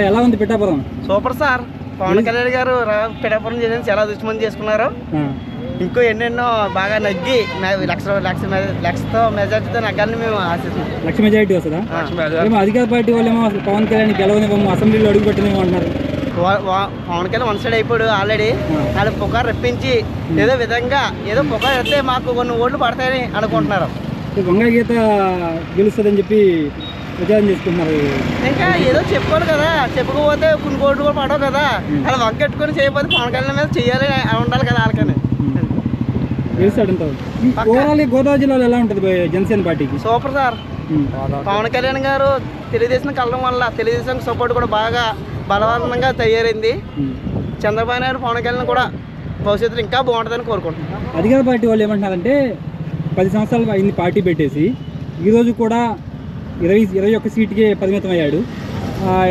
ఎలా ఉంది Pithapuram? Super sir. Pawan Kalyan garu Pithapuram చేయడానికి చాలా దృష్టి చేసుకున్నారు. ఇంకో ఎన్నెన్నో బాగా నగ్గి లక్షతో మెజార్టీతో నగ్గాలని మేము ఆశిస్తున్నాం. లక్ష మెజారిటీ వస్తుందా? అధికార పార్టీ వాళ్ళేమో అసలు పవన్ కళ్యాణ్ గెలవనివ్వము, అసెంబ్లీలో అడుగు పెట్టినేమో అంటున్నారు. పవన్ కళ్యాణ్ వన్ సైడ్ అయిపోయాడు ఆల్రెడీ. వాళ్ళు పుకారు రప్పించి ఏదో విధంగా ఏదో పుకారు వస్తే మాకు కొన్ని ఓట్లు పడతాయని అనుకుంటున్నారు. వంగ గీత గెలుస్తుందని చెప్పి ప్రచారం చేసుకుంటున్నారు. ఇంకా ఏదో చెప్పుకోవాలి కదా, చెప్పుకోకపోతే కొన్ని కోట్లు కూడా పడవు కదా. అలా వంకెట్టుకొని చేయకపోతే పవన్ కళ్యాణ్ మీద చెయ్యాలి ఉండాలి కదా వాళ్ళకని. గెలుస్తాడంటారు. ఓవరాల్ గోదావరి జిల్లాలో ఎలా ఉంటుంది జనసేన పార్టీకి? Super sir. పవన్ కళ్యాణ్ గారు తెలుగుదేశం కలవడం వల్ల తెలుగుదేశం సపోర్ట్ కూడా బాగా బలవంతంగా తయారైంది. చంద్రబాబు నాయుడు పవన్ కళ్యాణ్ కూడా భవిష్యత్తులో ఇంకా బాగుంటుందని కోరుకుంటున్నాం. అధికార పార్టీ వాళ్ళు ఏమంటున్నారంటే 10 సంవత్సరాలు అయింది పార్టీ పెట్టేసి, ఈరోజు కూడా 21 సీటుకే పరిమితం అయ్యాడు.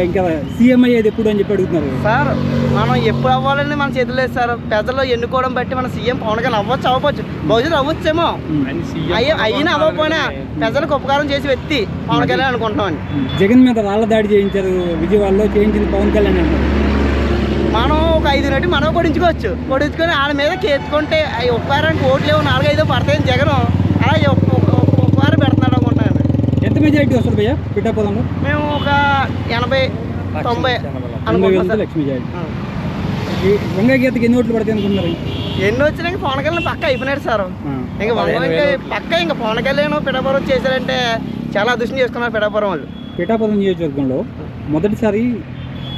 ఇంకా సీఎం అయ్యేది ఎప్పుడు అని చెప్పి అడుగుతున్నారు. సార్ మనం ఎప్పుడు అవ్వాలని మన చేతులు లేదు సార్. ప్రజల్లో ఎన్నుకోవడం బట్టి మన సీఎం పవన్ కళ్యాణ్ అవ్వచ్చు, భవిష్యత్తు అవ్వచ్చేమో. అయినా అవ్వకపోయినా ప్రజలకు ఉపకారం చేసి వ్యక్తి పవన్ కళ్యాణ్ అనుకుంటున్నామని. జగన్ మీద రాళ్ల దాడి చేయించారు విజయవాడలో, చేయించింది పవన్ కళ్యాణ్ అంటారు. మనం ఒక 5 రెడ్డి మనం కొడించుకొని వాళ్ళ మీద ఎత్తుకుంటే అవి ఉపకారానికి ఓట్లు లేవు 4-5 పడతాయని జగన్ అలా ఉపకారం పెడుతున్నాడు అనుకుంటాను. ఎంత మెజారిటీ వస్తుంది భయ్యా పిఠాపురంలో? మేము ఒక 80-90 లక్ష మెజారిటీ. వంగ గీతకి ఎన్ని ఓట్లు పడతాయి అనుకుంటున్నారు? ఎన్ని వచ్చినాక పవన్ కళ్యాణ్ పక్క అయిపోయినాడు సార్. ఇంకా పక్క ఇంకా పవన్ కళ్యాణ్ పిఠాపురం చేశారంటే చాలా అదృష్టం చేసుకున్నారు పిఠాపురం వాళ్ళు. పిఠాపురం నియోజకవర్గంలో మొదటిసారి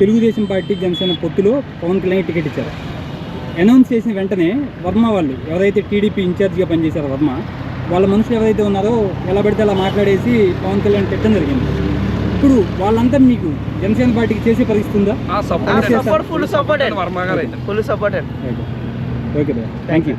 తెలుగుదేశం పార్టీ జనసేన పొత్తులో పవన్ కళ్యాణ్ టికెట్ ఇచ్చారు. అనౌన్స్ చేసిన వెంటనే వర్మ వాళ్ళు ఎవరైతే టీడీపీ ఇన్ఛార్జిగా పనిచేశారో వర్మ వాళ్ళ మనుషులు ఎవరైతే ఉన్నారో ఎలా పడితే అలా మాట్లాడేసి పవన్ కళ్యాణ్ పెట్టడం జరిగింది. ఇప్పుడు వాళ్ళంతా మీకు జనసేన పార్టీకి చేసే పరిస్థితి ఉందా? Full support. Okay thank you.